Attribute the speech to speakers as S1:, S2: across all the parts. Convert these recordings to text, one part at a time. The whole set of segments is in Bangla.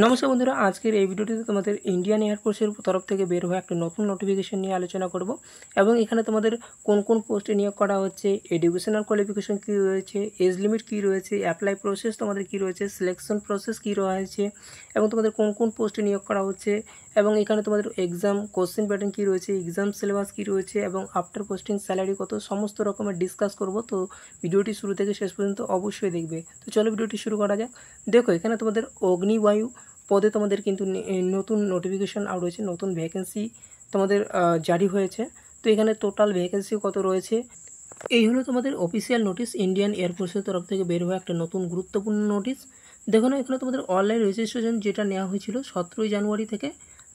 S1: নমস্কার বন্ধুরা, আজকের এই ভিডিওটিতে তোমাদের ইন্ডিয়ান এয়ারফোর্সের তরফ থেকে বের হওয়া একটা নতুন নোটিফিকেশন নিয়ে আলোচনা করব এবং এখানে তোমাদের কোন কোন পোস্টে নিয়োগ করা হচ্ছে, এডুকেশনাল কোয়ালিফিকেশন কী রয়েছে, এজ লিমিট কী রয়েছে, অ্যাপ্লাই প্রসেস তোমাদের কী রয়েছে, সিলেকশন প্রসেস কী রয়েছে এবং তোমাদের কোন কোন পোস্টে নিয়োগ করা হচ্ছে এবং এখানে তোমাদের এক্সাম কোশ্চেন প্যাটার্ন কী রয়েছে, এক্সাম সিলেবাস কী রয়েছে এবং আফটার পোস্টিং স্যালারি কত, সমস্ত রকমের ডিসকাস করব। তো ভিডিওটি শুরু থেকে শেষ পর্যন্ত অবশ্যই দেখবে। তো চলো ভিডিওটি শুরু করা যাক। দেখো, এখানে তোমাদের অগ্নিবায়ু পদে তোমাদের কিন্তু নতুন নোটিফিকেশান আউট হয়েছে, নতুন ভ্যাকেন্সি তোমাদের জারি হয়েছে। তো এখানে টোটাল ভ্যাকেন্সি কত রয়েছে, এই হলো তোমাদের অফিসিয়াল নোটিশ। ইন্ডিয়ান এয়ারফোর্সের তরফ থেকে বের হওয়া একটা নতুন গুরুত্বপূর্ণ নোটিশ। দেখো না, এখানে তোমাদের অনলাইন রেজিস্ট্রেশন যেটা নেওয়া হয়েছিল 17ই জানুয়ারি থেকে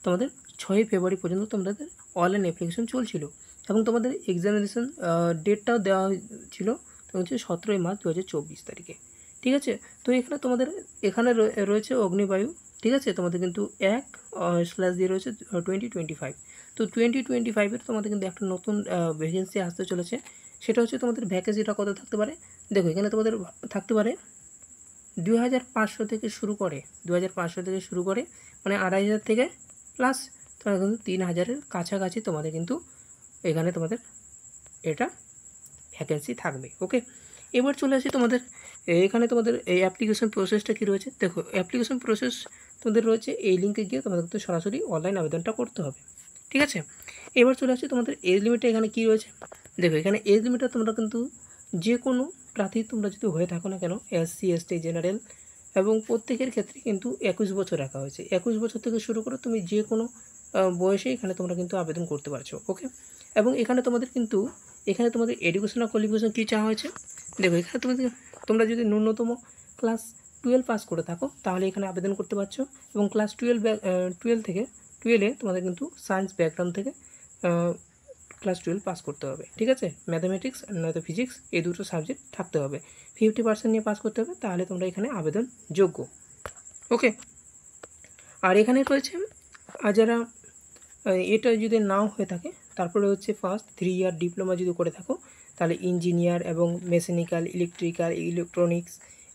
S1: তোমাদের 6ই ফেব্রুয়ারি পর্যন্ত তোমাদের অনলাইন অ্যাপ্লিকেশন চলছিল এবং তোমাদের এক্সামিনেশন ডেটটাও দেওয়া ছিল হচ্ছে 17ই মার্চ 2024 তারিখে। ঠিক আছে, তো এখানে তোমাদের এখানে রয়েছে অগ্নিবায়ু। ঠিক আছে, তোমাদের কিন্তু 1/দিয়ে রয়েছে 2025। তো 2025-এর তোমাদের কিন্তু একটা নতুন ভ্যাকেন্সি আসতে চলেছে। সেটা হচ্ছে তোমাদের ভ্যাকেন্সিটা কত থাকতে পারে। দেখো, এখানে তোমাদের থাকতে পারে 2500 থেকে শুরু করে, 2500 থেকে শুরু করে মানে 2500 থেকে প্লাস তোমাদের কিন্তু 3000-এর কাছাকাছি তোমাদের কিন্তু এখানে তোমাদের এটা ভ্যাকেন্সি থাকবে। ওকে, এবার চলে আসি তোমাদের এখানে তোমাদের এই অ্যাপ্লিকেশন প্রসেসটা কী রয়েছে। দেখো, অ্যাপ্লিকেশন প্রসেস তোমাদের রয়েছে এই লিঙ্কে গিয়ে তোমাদের কিন্তু সরাসরি অনলাইন আবেদনটা করতে হবে। ঠিক আছে, এবার চলে আসছি তোমাদের এজ লিমিটে এখানে কী রয়েছে। দেখো, এখানে এজ লিমিটটা তোমরা কিন্তু যে কোনো প্রার্থী তোমরা যদি হয়ে থাকো না কেন, SC ST জেনারেল এবং প্রত্যেকের ক্ষেত্রে কিন্তু 21 বছর রাখা হয়েছে। 21 বছর থেকে শুরু করে তুমি যে কোনো বয়সে এখানে তোমরা কিন্তু আবেদন করতে পারছো। ওকে, এবং এখানে তোমাদের কিন্তু এখানে তোমাদের এডুকেশনাল কোয়ালিফিকেশন কী চাওয়া হয়েছে। দেখো, এখানে তোমরা যদি ন্যূনতম ক্লাস 12 পাস করে থাকো তাহলে এখানে আবেদন করতে পারছো এবং ক্লাস 12 থেকে 12-এ তোমাদের কিন্তু সায়েন্স ব্যাকগ্রাউন্ড থেকে ক্লাস 12 পাস করতে হবে। ঠিক আছে, ম্যাথামেটিক্স নয়তো ফিজিক্স এই দুটো সাবজেক্ট থাকতে হবে, 50% নিয়ে পাস করতে হবে, তাহলে তোমরা এখানে আবেদন যোগ্য। ওকে, আর এখানে রয়েছে আর যারা এটা যদি নাও হয়ে থাকে তারপরে হচ্ছে ফার্স্ট 3 ইয়ার ডিপ্লোমা যদি করে থাকো তাহলে ইঞ্জিনিয়ার এবং mechanical, electrical, electronics,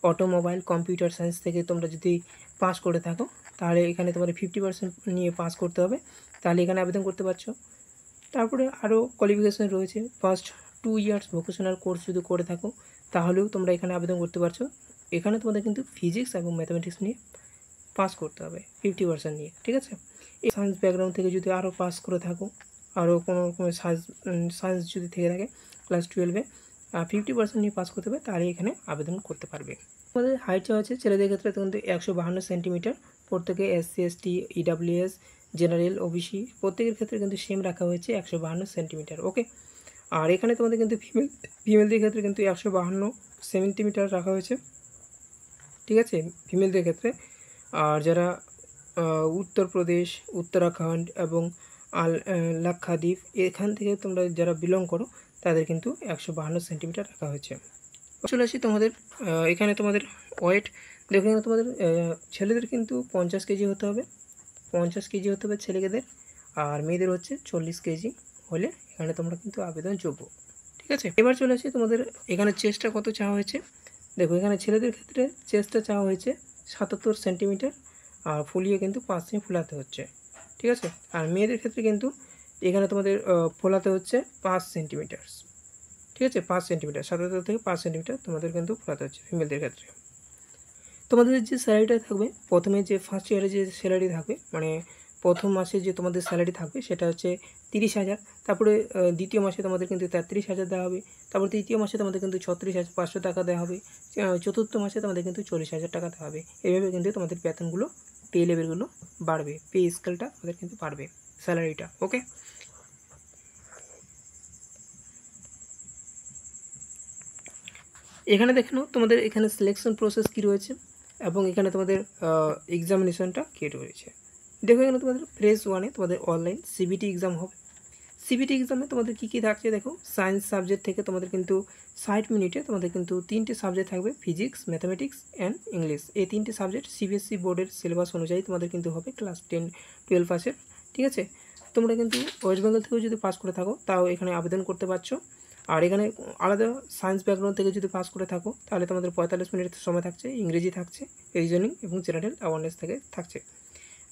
S1: automobile, computer science থেকে তোমরা যদি পাস করে থাকো তাহলে এখানে তোমার 50% নিয়ে পাস করতে হবে, তাহলে এখানে আবেদন করতে পারছো। তারপরে আরও কোয়ালিফিকেশান রয়েছে, ফার্স্ট 2 ইয়ার্স ভোকেশনাল কোর্স যদি করে থাকো তাহলেও তোমরা এখানে আবেদন করতে পারছো। এখানে তোমাদের কিন্তু ফিজিক্স এবং ম্যাথামেটিক্স নিয়ে পাস করতে হবে 50% নিয়ে। ঠিক আছে, এই সায়েন্স ব্যাকগ্রাউন্ড থেকে যদি আরও পাস করে থাকো, আরও কোনো রকমের সায়েন্স যদি থেকে থাকে ক্লাস 12-এ 50% নিয়ে পাস করতে হবে, তাহলে এখানে আবেদন করতে পারবে। আমাদের হাইট চাওয়া আছে ছেলেদের ক্ষেত্রে কিন্তু 152 সেন্টিমিটার, প্রত্যেকে SC ST EWS general OBC প্রত্যেকের ক্ষেত্রে কিন্তু সেম রাখা হয়েছে 152 সেন্টিমিটার। ওকে, আর এখানে তোমাদের কিন্তু ফিমেলদের ক্ষেত্রে কিন্তু 152 সেন্টিমিটার রাখা হয়েছে। ঠিক আছে, ফিমেলদের ক্ষেত্রে। আর যারা উত্তরপ্রদেশ, উত্তরাখণ্ড এবং লাক্ষাদ্বীপ এখান থেকে তোমরা যারা বিলং করো তাদের কিন্তু 152 সেন্টিমিটার রাখা হয়েছে। চলে আসি তোমাদের এখানে তোমাদের ওয়েট। দেখো, এখানে তোমাদের ছেলেদের কিন্তু 50 কেজি হতে হবে, 50 কেজি হতে হবে ছেলেদের, আর মেয়েদের হচ্ছে 40 কেজি হলে এখানে তোমরা কিন্তু আবেদন যোগ্য। ঠিক আছে, এবার চলে আসি তোমাদের এখানে চেস্টটা কত চাওয়া হয়েছে। দেখো, এখানে ছেলেদের ক্ষেত্রে চেস্টটা চাওয়া হয়েছে 77 সেন্টিমিটার, আর ফুলিয়ে কিন্তু 5 সেমি ফোলাতে হচ্ছে। ঠিক আছে, আর মেয়েদের ক্ষেত্রে কিন্তু এখানে তোমাদের ফোলাতে হচ্ছে 5 সেন্টিমিটার। ঠিক আছে, 5 সেন্টিমিটার, 77 থেকে 5 সেন্টিমিটার তোমাদের কিন্তু ফোলাতে হচ্ছে ফিমেলদের ক্ষেত্রে। তোমাদের যে স্যালারিটা থাকবে প্রথমে, যে ফার্স্ট ইয়ারে যে স্যালারি থাকবে মানে প্রথম মাসে যে তোমাদের স্যালারি থাকবে সেটা হচ্ছে 30,000, তারপরে দ্বিতীয় মাসে তোমাদের কিন্তু 33,000 দেওয়া হবে, তারপর তৃতীয় মাসে তোমাদের কিন্তু 36,500 টাকা দেওয়া হবে, চতুর্থ মাসে তোমাদের কিন্তু 40,000 টাকা দেওয়া হবে। এইভাবে কিন্তু তোমাদের বেতনগুলো, পে লেভেলগুলো বাড়বে, পে স্কেলটা তোমাদের কিন্তু বাড়বে, স্যালারিটা। ওকে, এখানে দেখে নাও তোমাদের এখানে সিলেকশন প্রসেস কী রয়েছে এবং এখানে তোমাদের এক্সামিনেশনটা কী রয়েছে। দেখো, এখানে তোমাদের ফেজ 1-এ তোমাদের অনলাইন CBT এক্সাম হবে। CBT এক্সামে তোমাদের কী কী থাকছে দেখো, সায়েন্স সাবজেক্ট থেকে তোমাদের কিন্তু 60 মিনিটে তোমাদের কিন্তু 3টে সাবজেক্ট থাকবে, ফিজিক্স, ম্যাথামেটিক্স অ্যান্ড ইংলিশ। এই 3টে সাবজেক্ট CBSE বোর্ডের সিলেবাস অনুযায়ী তোমাদের কিন্তু হবে ক্লাস 10-12 পাসের। ঠিক আছে, তোমরা কিন্তু ওয়েস্ট বেঙ্গল থেকেও যদি পাস করে থাকো তাও এখানে আবেদন করতে পারছো। আর এখানে আলাদা সায়েন্স ব্যাকগ্রাউন্ড থেকে যদি পাস করে থাকো তাহলে তোমাদের 45 মিনিট সময় থাকছে, ইংরেজি থাকছে, রিজনিং এবং জেনারেল অ্যাওয়ারনেস থেকে থাকছে।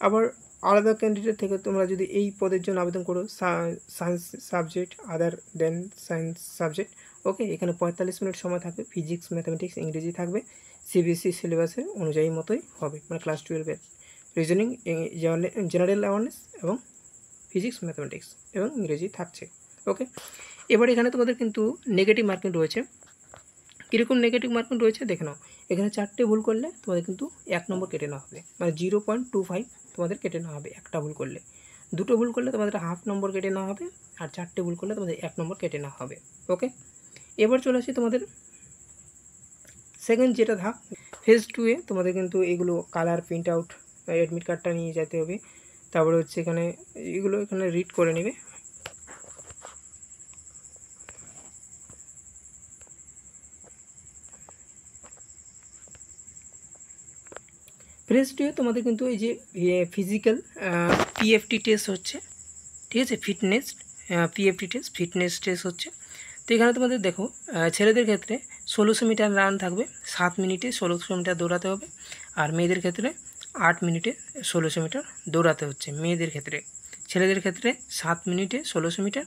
S1: আবার আলাদা ক্যান্ডিডেট থেকে তোমরা যদি এই পদের জন্য আবেদন করো সায়েন্স সাবজেক্ট আদার দেন সায়েন্স সাবজেক্ট, ওকে, এখানে 45 মিনিট সময় থাকবে, ফিজিক্স ম্যাথামেটিক্স ইংরেজি থাকবে, সিবিএসসি সিলেবাসের অনুযায়ী মতোই হবে, মানে ক্লাস 12-এর রিজনিং, জেনারেল অ্যাওয়ারনেস এবং ফিজিক্স ম্যাথামেটিক্স এবং ইংরেজি থাকছে। ওকে, এবার এখানে তোমাদের কিন্তু নেগেটিভ মার্কিং রয়েছে। কীরকম নেগেটিভ মার্কিং রয়েছে দেখে নাও। এখানে 4টে ভুল করলে তোমাদের কিন্তু 1 নম্বর কেটে নেওয়া হবে, মানে 0.25 তোমাদের কেটে নেওয়া হবে একটা ভুল করলে। 2টো ভুল করলে তোমাদের হাফ নম্বর কেটে নেওয়া হবে, আর 4টে ভুল করলে তোমাদের 1 নম্বর কেটে নেওয়া হবে। ওকে, এবার চলে আসি তোমাদের সেকেন্ড যেটা ধাপ, ফেজ 2-এ তোমাদের কিন্তু এগুলো কালার প্রিন্ট আউট, অ্যাডমিট কার্ডটা নিয়ে যেতে হবে। তারপরে হচ্ছে এখানে এগুলো এখানে রিড করে নেবে। ফেজ 2-এ তোমাদের কিন্তু এই যে ফিজিক্যাল পিএফটি টেস্ট হচ্ছে, ঠিক আছে, পিএফটি টেস্ট ফিটনেস টেস্ট হচ্ছে। তো এখানে তোমাদের দেখো ছেলেদের ক্ষেত্রে 1600 মিটার রান থাকবে, 7 মিনিটে 1600 মিটার দৌড়াতে হবে। আর মেয়েদের ক্ষেত্রে 8 মিনিটে 1600 মিটার দৌড়াতে হচ্ছে মেয়েদের ক্ষেত্রে। ছেলেদের ক্ষেত্রে 7 মিনিটে 1600 মিটার,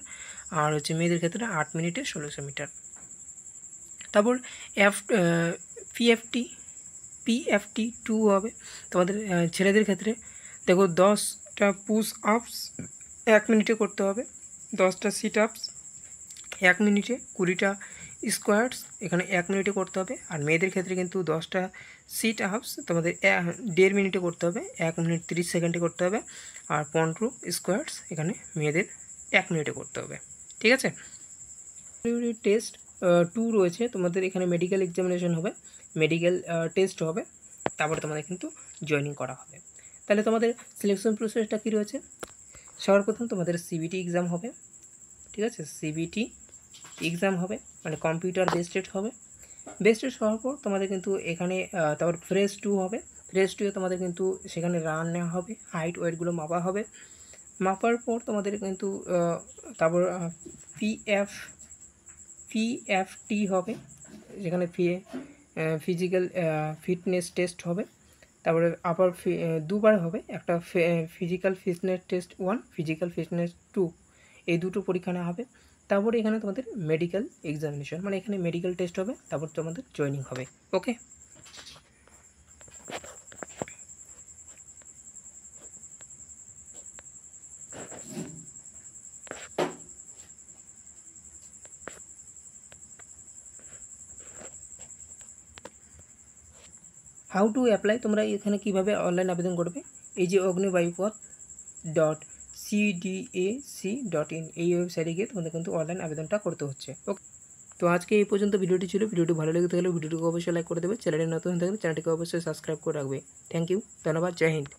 S1: আর হচ্ছে মেয়েদের ক্ষেত্রে 8 মিনিটে 1600 মিটার। তারপর পিএফটি 2 হবে তোমাদের ছেলেদের ক্ষেত্রে। দেখো 10টা পুশ আপস 1 মিনিটে করতে হবে, 10টা সিট আপস 1 মিনিটে, 20টা স্কোয়ার্টস এখানে 1 মিনিটে করতে হবে। আর মেয়েদের ক্ষেত্রে কিন্তু 10টা সিট আপস তোমাদের 1.5 মিনিটে করতে হবে, 1 মিনিট 30 সেকেন্ডে করতে হবে। আর 15 স্কোয়ার্টস এখানে মেয়েদের 1 মিনিটে করতে হবে, ঠিক আছে। টেস্ট 2 রয়েছে তোমাদের, এখানে মেডিকেল এক্সামিনেশন হবে, মেডিকেল টেস্ট হবে, তারপরে তোমাদের কিন্তু জয়েনিং করা হবে। তাহলে তোমাদের সিলেকশন প্রসেসটা কী রয়েছে, সবার প্রথম তোমাদের সিবিটি এক্সাম হবে, ঠিক আছে, সিবিটি এক্সাম হবে, মানে কম্পিউটার বেসড টেস্ট হবে। বেসড টেস্ট হওয়ার পর তোমাদের কিন্তু এখানে তারপর ফেজ 2 হবে। ফেজ 2-এ তোমাদের কিন্তু সেখানে রান নেওয়া হবে, হাইট ওয়েটগুলো মাপা হবে। মাপার পর তোমাদের কিন্তু তারপর পিএফটি হবে, যেখানে ফিজিক্যাল ফিটনেস টেস্ট হবে। তারপরে আবার 2বার হবে, একটা physical fitness test 1, physical fitness 2, এই দুটো পরীক্ষা নেওয়া হবে। তারপরে এখানে তোমাদের মেডিকেল এক্সামিনেশন, মানে এখানে মেডিকেল টেস্ট হবে, তারপর তোমাদের জয়েনিং হবে। ওকে, হাউ টু অ্যাপ্লাই, তোমরা এখানে কীভাবে অনলাইন আবেদন করবে, এই যে ognibayupath.cdac.in এই ওয়েবসাইটে গিয়ে তোমাদের কিন্তু অনলাইন আবেদনটা করতে হচ্ছে। ওকে, তো আজকে এই পর্যন্ত ভিডিওটি ছিল। ভিডিওটি ভালো লেগে থাকলে ভিডিওটিকে অবশ্যই লাইক করে দেবে, চ্যানেলে নতুন থাকলে চ্যানেলটিকে অবশ্যই সাবস্ক্রাইব করে রাখবে। থ্যাংক ইউ, ধন্যবাদ, জয় হিন্দ।